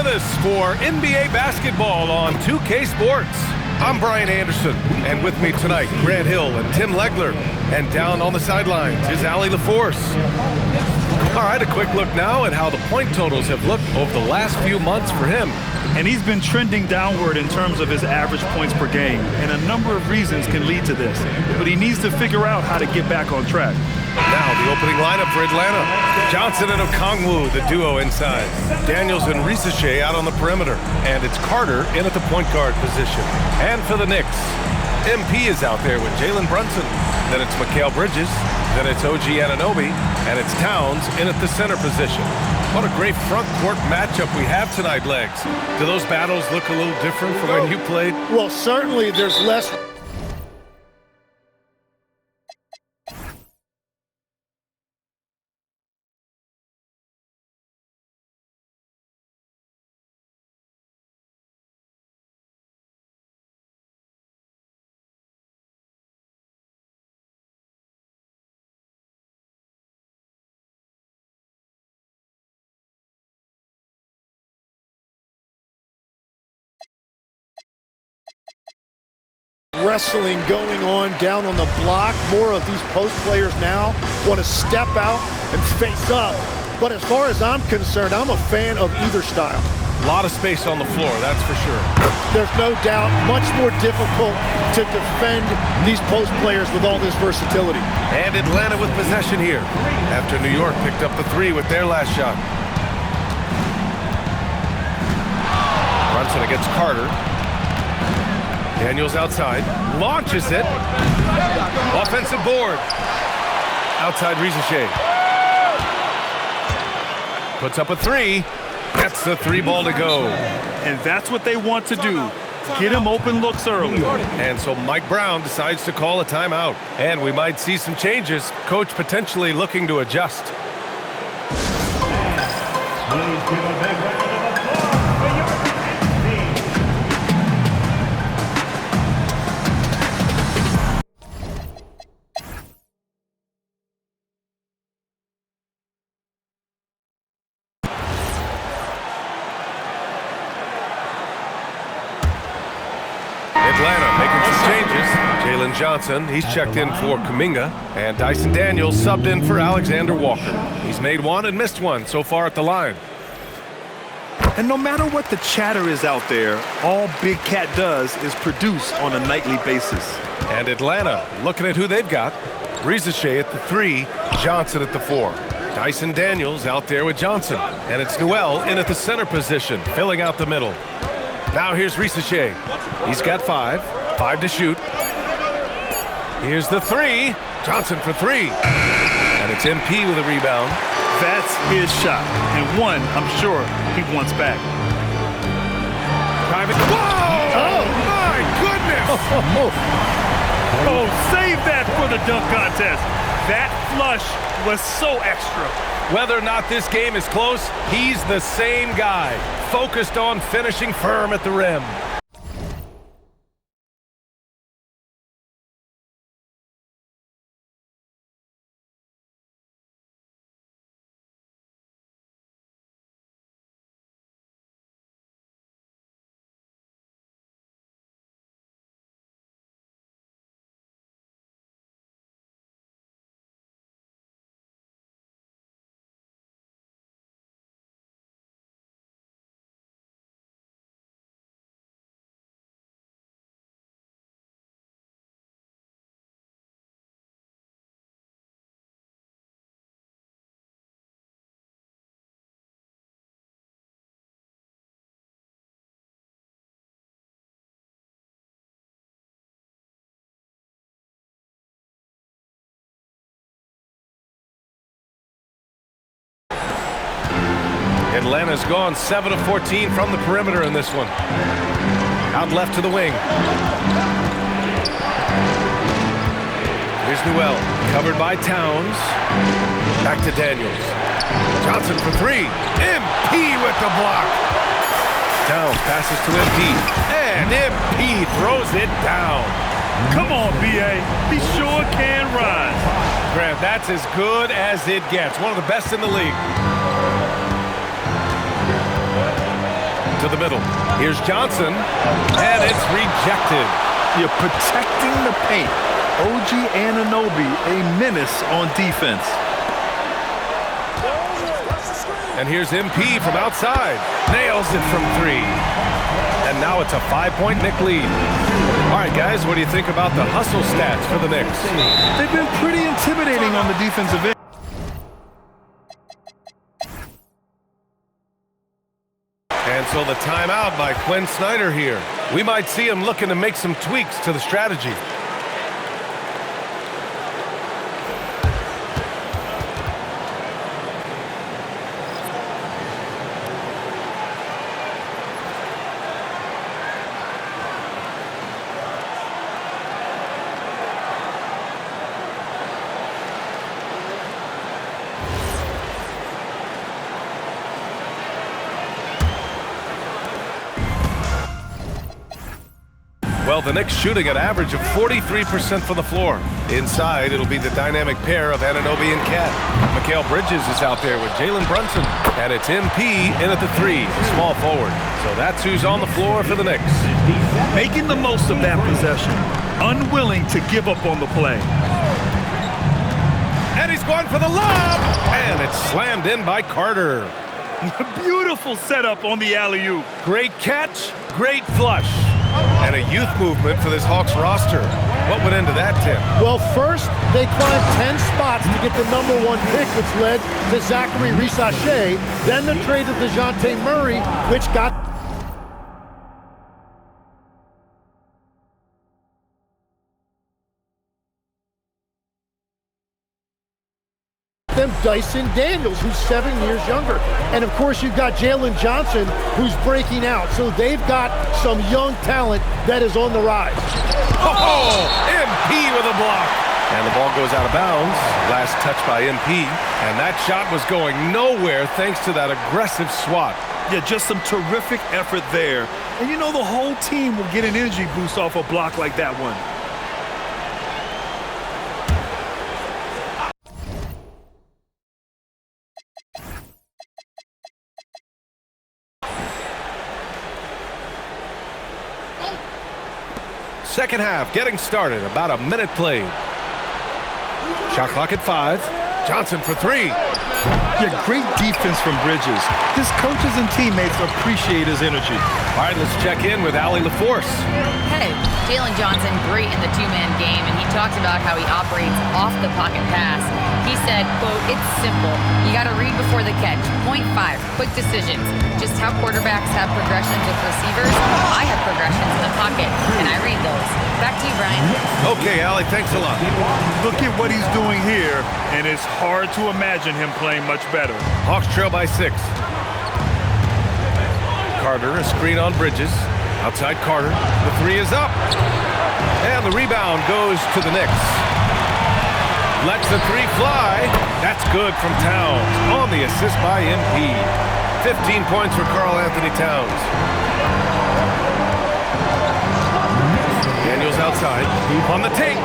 with us for NBA basketball on 2K Sports. I'm Brian Anderson, and with me tonight, Grant Hill and Tim Legler. And down on the sidelines is Allie LaForce. All right, a quick look now at how the point totals have looked over the last few months for him. And he's been trending downward in terms of his average points per game, and a number of reasons can lead to this. But he needs to figure out how to get back on track. Now the opening lineup for Atlanta. Johnson and Okongwu, the duo inside. Daniels and Risache out on the perimeter. And it's Carter in at the point guard position. And for the Knicks, MP is out there with Jalen Brunson. Then it's Mikal Bridges. Then it's OG Anunoby. And it's Towns in at the center position. What a great front court matchup we have tonight, Legs. Do those battles look a little different from when you played? Well, certainly there's less. Wrestling going on down on the block. More of these post players now want to step out and face up. But as far as I'm concerned, I'm a fan of either style. A lot of space on the floor, that's for sure. There's no doubt much more difficult to defend these post players with all this versatility. And Atlanta with possession here after New York picked up the three with their last shot. Brunson against Carter. Daniels outside, launches it. Offensive board. Outside Risache. Puts up a three. Gets the three ball to go. And that's what they want to do. Get him open looks early. And so Mike Brown decides to call a timeout. And we might see some changes. Coach potentially looking to adjust. Atlanta making some changes. Jalen Johnson, he's checked in for Kuminga. And Dyson Daniels subbed in for Alexander Walker. He's made one and missed one so far at the line. And no matter what the chatter is out there, all Big Cat does is produce on a nightly basis. And Atlanta looking at who they've got. Risache at the three, Johnson at the four. Dyson Daniels out there with Johnson. And it's Newell in at the center position, filling out the middle. Now here's Risache. He's got five to shoot. Here's the three. Johnson for three. And it's MP with a rebound. That's his shot. And one, I'm sure, he wants back. Private. Whoa! Oh, my goodness! Oh, save that for the dunk contest. That flush was so extra. Whether or not this game is close, he's the same guy, focused on finishing firm at the rim. Atlanta's gone 7 of 14 from the perimeter in this one. Out left to the wing. Here's Newell, covered by Towns. Back to Daniels. Johnson for three. MP with the block. Towns passes to MP. And MP throws it down. Come on, B.A. He sure can run. Grant, that's as good as it gets. One of the best in the league. to the middle. Here's Johnson, and it's rejected. You're protecting the paint. OG Anunoby, a menace on defense. And here's MP from outside. Nails it from 3. And now it's a 5-point Knick lead. All right, guys, what do you think about the hustle stats for the Knicks? They've been pretty intimidating on the defensive end. And so the timeout by Quinn Snyder here. We might see him looking to make some tweaks to the strategy. Well, the Knicks shooting an average of 43% from the floor. Inside, it'll be the dynamic pair of Anunoby and Cat. Mikal Bridges is out there with Jalen Brunson. And it's MP in at the 3, small forward. So that's who's on the floor for the Knicks. Making the most of that possession. Unwilling to give up on the play. And he's going for the lob! And it's slammed in by Carter. Beautiful setup on the alley-oop. Great catch, great flush. And a youth movement for this Hawks roster. What went into that, Tim? Well, first, they climbed 10 spots to get the #1 pick, which led to Zachary Risacher. Then the trade of DeJounte Murray, which got them Dyson Daniels, who's 7 years younger. And of course, you've got Jalen Johnson, who's breaking out. So they've got some young talent that is on the rise. Oh, MP with a block. And the ball goes out of bounds. Last touch by MP. And that shot was going nowhere thanks to that aggressive swat. Yeah, just some terrific effort there. And you know, the whole team will get an energy boost off a block like that one. Second half getting started. About a minute played. Shot clock at 5. Johnson for 3. Yeah, great defense from Bridges. His coaches and teammates appreciate his energy. All right, let's check in with Allie LaForce. Hey, Jalen Johnson, great in the two-man game, and he talked about how he operates off the pocket pass. He said, quote, "It's simple. You got to read before the catch. Point 5, quick decisions. Just how quarterbacks have progressions with receivers, I have progressions in the pocket, and I read those." Back to you, Brian. Okay, Allie, thanks a lot. Look at what he's doing here, and it's hard to imagine him playing much better. Hawks trail by 6. Carter, a screen on Bridges. Outside Carter. The 3 is up. And the rebound goes to the Knicks. Lets the 3 fly. That's good from Towns. On the assist by MP. 15 points for Karl Anthony Towns. Daniels outside. On the take.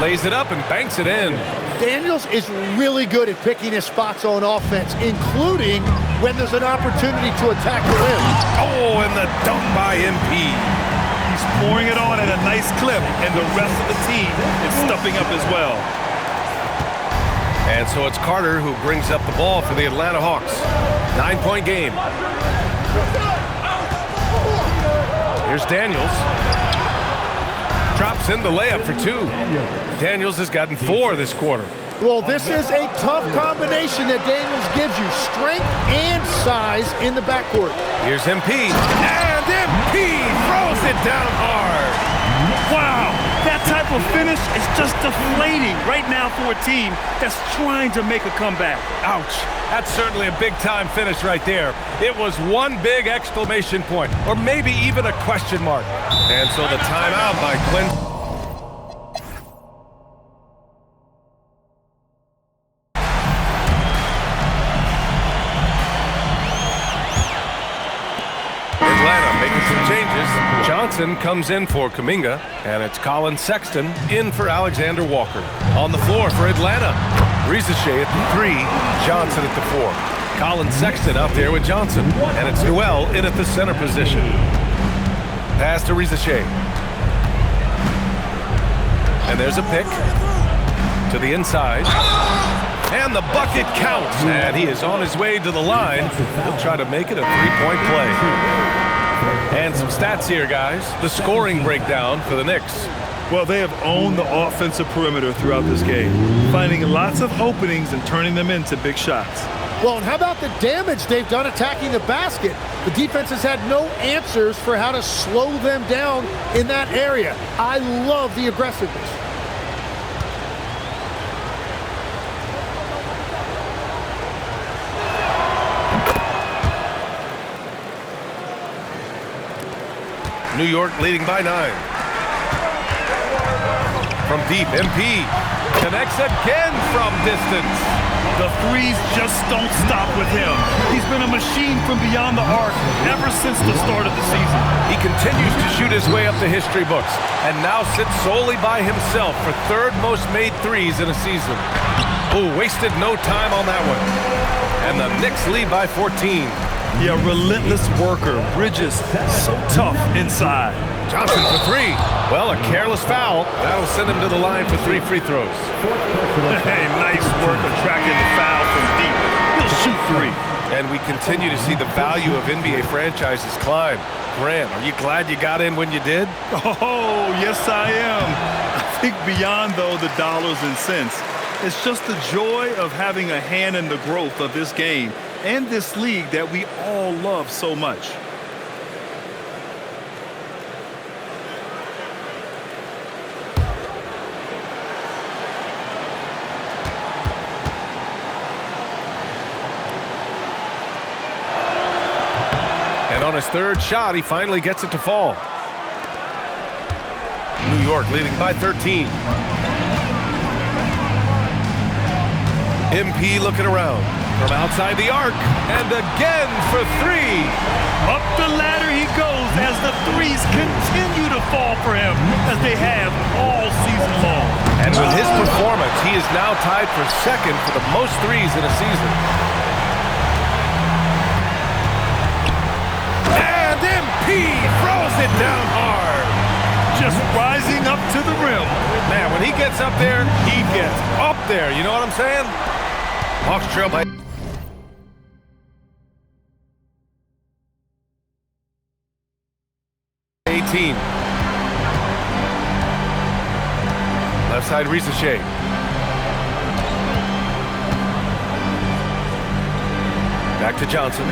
Lays it up and banks it in. Daniels is really good at picking his spots on offense, including when there's an opportunity to attack the rim. Oh, and the dunk by MP. He's pouring it on at a nice clip, and the rest of the team is stepping up as well. And so it's Carter who brings up the ball for the Atlanta Hawks. 9-point game. Here's Daniels. Drops in the layup for 2. Daniels has gotten 4 this quarter. Well, this is a tough combination that Daniels gives you. Strength and size in the backcourt. Here's MP. And MP throws it down hard. Wow, that type of finish is just deflating right now for a team that's trying to make a comeback. Ouch. That's certainly a big-time finish right there. It was one big exclamation point, or maybe even a question mark. And so the timeout by Quinn. Atlanta making some changes. Johnson comes in for Kuminga, and it's Colin Sexton in for Alexander Walker. On the floor for Atlanta, Risacher at the 3, Johnson at the 4. Colin Sexton out there with Johnson. And it's Newell in at the center position. Pass to Risacher. And there's a pick to the inside. And the bucket counts. And he is on his way to the line. He'll try to make it a three-point play. And some stats here, guys. The scoring breakdown for the Knicks. Well, they have owned the offensive perimeter throughout this game, finding lots of openings and turning them into big shots. Well, and how about the damage they've done attacking the basket? The defense has had no answers for how to slow them down in that area. I love the aggressiveness. New York leading by 9. From deep, MP connects again from distance. The threes just don't stop with him. He's been a machine from beyond the arc ever since the start of the season. He continues to shoot his way up the history books and now sits solely by himself for third most made threes in a season. Ooh, wasted no time on that one. And the Knicks lead by 14. Yeah, relentless worker. Bridges, so tough inside. Johnson for 3. Well, a careless foul. That'll send him to the line for 3 free throws. Hey, nice work attracting the foul from deep. He'll shoot 3. And we continue to see the value of NBA franchises climb. Grant, are you glad you got in when you did? Oh, yes, I am. I think beyond, though, the dollars and cents, it's just the joy of having a hand in the growth of this game and this league that we all love so much. And on his third shot, he finally gets it to fall. New York leading by 13. MP looking around from outside the arc, and again for 3. Up the ladder he goes as the threes continue to fall for him, as they have all season long. And with his performance, he is now tied for second for the most threes in a season. And MP throws it down hard. Just rising up to the rim. Man, when he gets up there, he gets up there. You know what I'm saying? Hawks trail by 18. Left side, Risacher. Back to Johnson.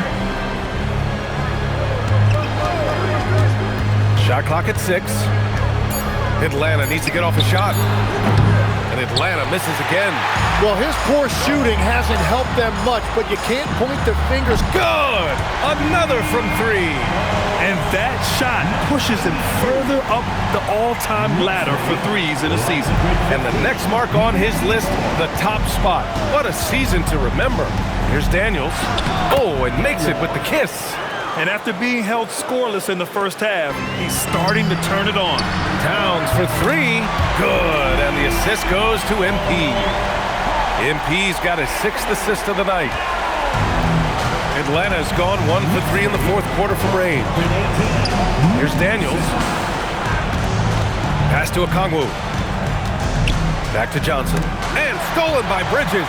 Shot clock at 6. Atlanta needs to get off a shot. And Atlanta misses again. Well, his poor shooting hasn't helped them much, but you can't point the fingers. Good! Another from 3. And that shot pushes him further up the all-time ladder for threes in a season. And the next mark on his list, the top spot. What a season to remember. Here's Daniels. Oh, and makes it with the kiss. And after being held scoreless in the first half, he's starting to turn it on. Towns for 3. Good. And the assist goes to MP. MP's got his 6th assist of the night. Atlanta's gone 1 for 3 in the fourth quarter from range. Here's Daniels. Pass to Okongwu. Back to Johnson. And stolen by Bridges.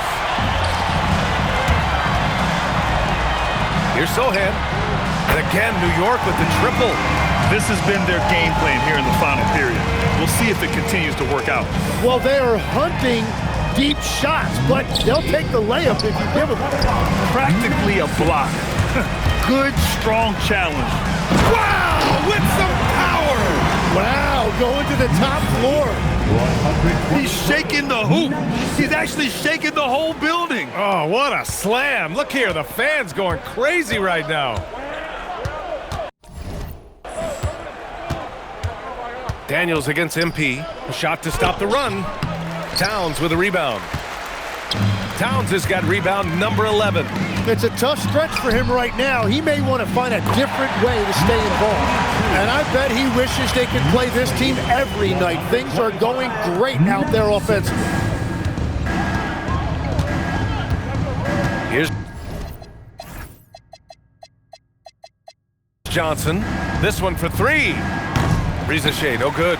Here's Sohan. And again, New York with the triple. This has been their game plan here in the final period. We'll see if it continues to work out. Well, they are hunting deep shots, but they'll take the layup if you give them. Practically a block. Good, strong challenge. Wow, with some power. Wow, going to the top floor. He's shaking the hoop. He's actually shaking the whole building. Oh, what a slam. Look here, the fans going crazy right now. Daniels against MP. A shot to stop the run. Towns with a rebound. Towns has got rebound number 11. It's a tough stretch for him right now. He may want to find a different way to stay involved. And I bet he wishes they could play this team every night. Things are going great out there offensively. Johnson. This one for three. Risacher, no good.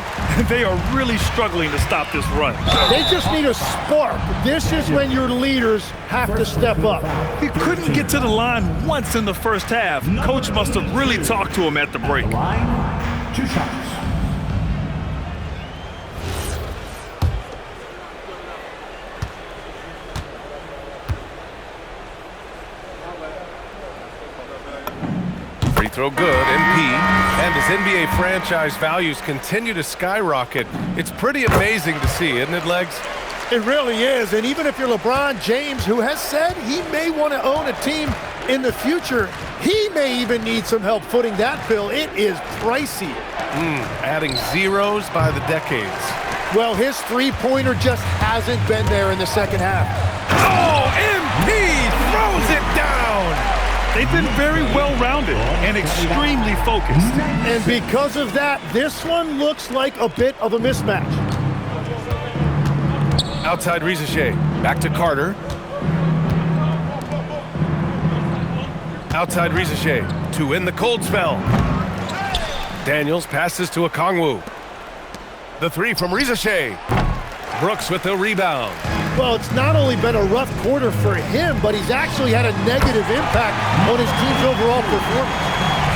They are really struggling to stop this run. They just need a spark. This is when your leaders have to step up. He couldn't get to the line once in the first half. Coach must have really talked to him at the break. Line, 2 shots. Free throw good, MP. And as NBA franchise values continue to skyrocket, it's pretty amazing to see, isn't it, Legs? It really is, and even if you're LeBron James, who has said he may want to own a team in the future, he may even need some help footing that bill. It is pricey. Adding zeros by the decades. Well, his three-pointer just hasn't been there in the second half. Oh, MP throws it down! They've been very well-rounded and extremely focused. And because of that, this one looks like a bit of a mismatch. Outside Risacher, back to Carter. Outside Risacher, to win the cold spell. Daniels passes to Okongwu. The three from Risacher. Brooks with the rebound. Well, it's not only been a rough quarter for him, but he's actually had a negative impact on his team's overall performance.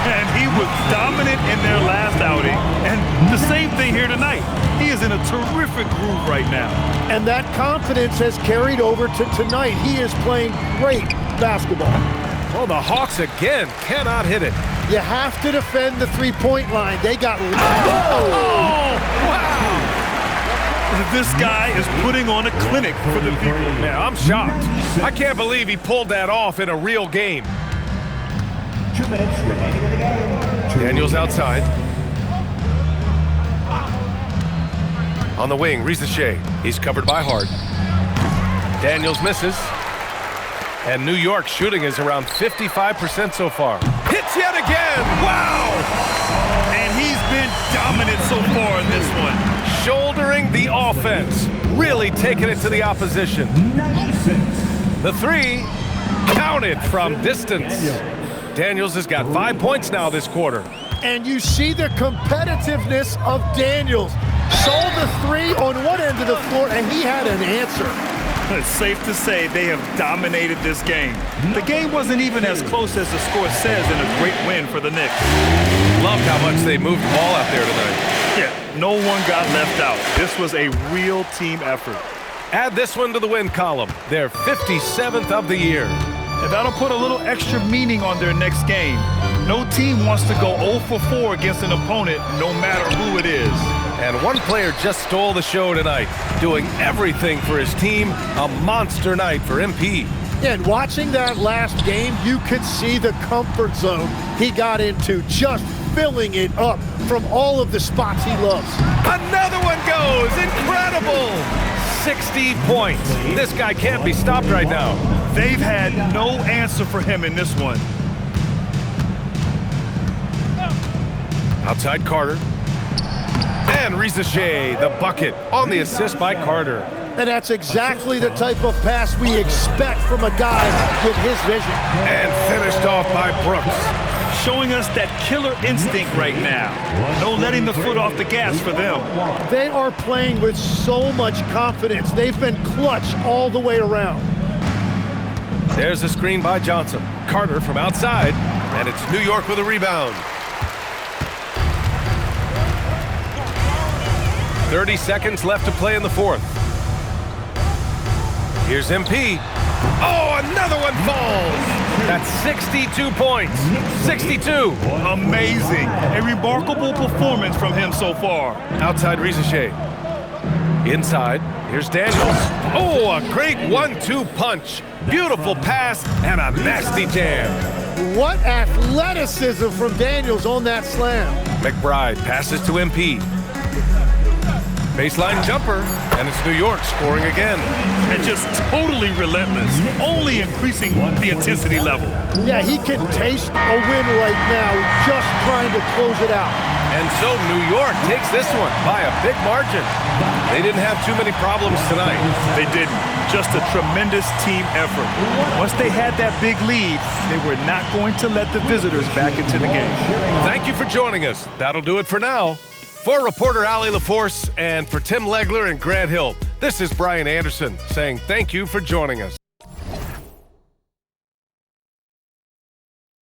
And he was dominant in their last outing. And the same thing here tonight. He is in a terrific groove right now. And that confidence has carried over to tonight. He is playing great basketball. Oh, the Hawks again cannot hit it. You have to defend the three-point line. They got... Oh, wow! This guy is putting on a clinic for the people. Man, I'm shocked. I can't believe he pulled that off in a real game. 2 minutes remaining in the game. Daniels outside. On the wing, Risacher. He's covered by Hart. Daniels misses. And New York's shooting is around 55% so far. Hits yet again! Wow! And he's been dominant so far in this one. Shouldering the offense. Really taking it to the opposition. 96. The three counted from distance. Daniels has got 5 points now this quarter. And you see the competitiveness of Daniels. Sold the three on one end of the floor, and he had an answer. It's safe to say they have dominated this game. The game wasn't even as close as the score says in a great win for the Knicks. Loved how much they moved the ball out there tonight. Yeah, no one got left out. This was a real team effort. Add this one to the win column. Their 57th of the year. And that'll put a little extra meaning on their next game. No team wants to go 0 for 4 against an opponent, no matter who it is. And one player just stole the show tonight, doing everything for his team. A monster night for MP. And watching that last game, you could see the comfort zone he got into, just filling it up from all of the spots he loves. Another one goes. Incredible. 60 points. This guy can't be stopped right now. They've had no answer for him in this one. Outside Carter. And Risacher, the bucket, on the assist by Carter. And that's exactly the type of pass we expect from a guy with his vision. And finished off by Brooks. Showing us that killer instinct right now. No letting the foot off the gas for them. They are playing with so much confidence. They've been clutch all the way around. There's a screen by Johnson. Carter from outside, and it's New York with a rebound. 30 seconds left to play in the fourth. Here's MP. Oh, another one falls. That's 62 points. 62. Amazing. A remarkable performance from him so far. Outside Risacher. Inside, here's Daniels. Oh, a great 1-2 punch. Beautiful pass and a nasty jam. What athleticism from Daniels on that slam. McBride passes to MP. Baseline jumper, and it's New York scoring again. And just totally relentless, only increasing the intensity level. Yeah, he can taste a win right now, just trying to close it out. And so New York takes this one by a big margin. They didn't have too many problems tonight. They didn't. Just a tremendous team effort. Once they had that big lead, they were not going to let the visitors back into the game. Thank you for joining us. That'll do it for now. For reporter Allie LaForce and for Tim Legler and Grant Hill, this is Brian Anderson saying thank you for joining us.